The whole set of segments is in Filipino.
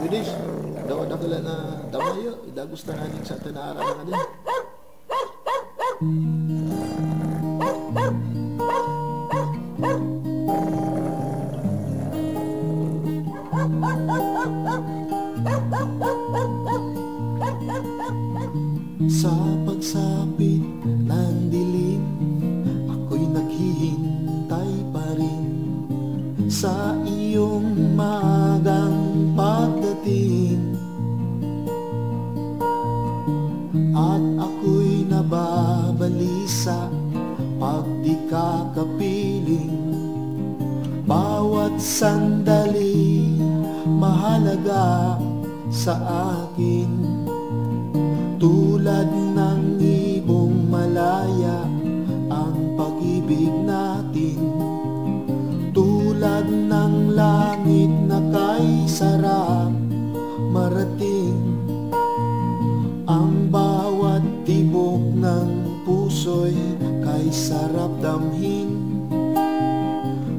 Bilis, daw dakila na damayo, idagos na nanin sa tanaara nga din. Sa pagsapit ng dilim, ako'y naghihintay pa rin sa iyong maagang pagdating. At ako'y nababalisa pag di ka kapiling. Bawat sandali mahalaga sa akin. Tulad ng ibong malaya ang pag-ibig natin. Tulad ng langit na kay sarap marating. Ang bawat tibok ng puso'y kay sarap damhin.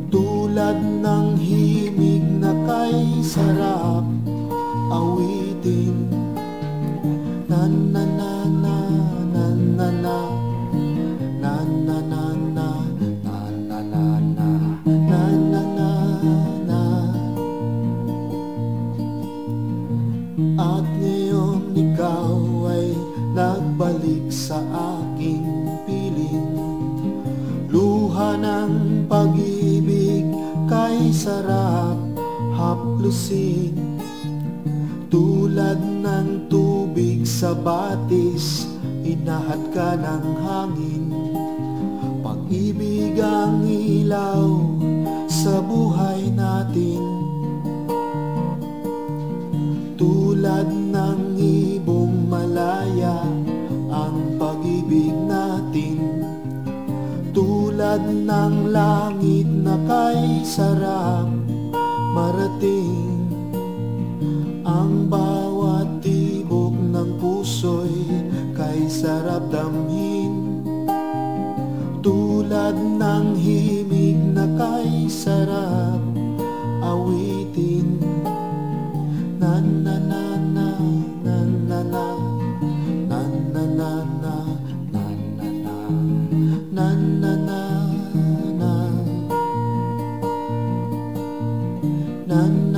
Tulad ng himig na kay sarap awitin. Na na na na na na na na na na na na na na na na na na na. At ngayon ikaw ay nagbalik sa aking piling. Luha ng pag-ibig kay sarap haplusin. Tulad ng tubig sa batis, inahad ka ng hangin. Pag-ibig ang ilaw sa buhay natin. Tulad ng ibong malaya ang pag-ibig natin. Tulad ng langit na kay sarap marating. Ang bawat tibok ng puso'y kay sarap damhin. Tulad ng himig na kay sarap awitin. Na na na na na na na na na na na na na na na na na na.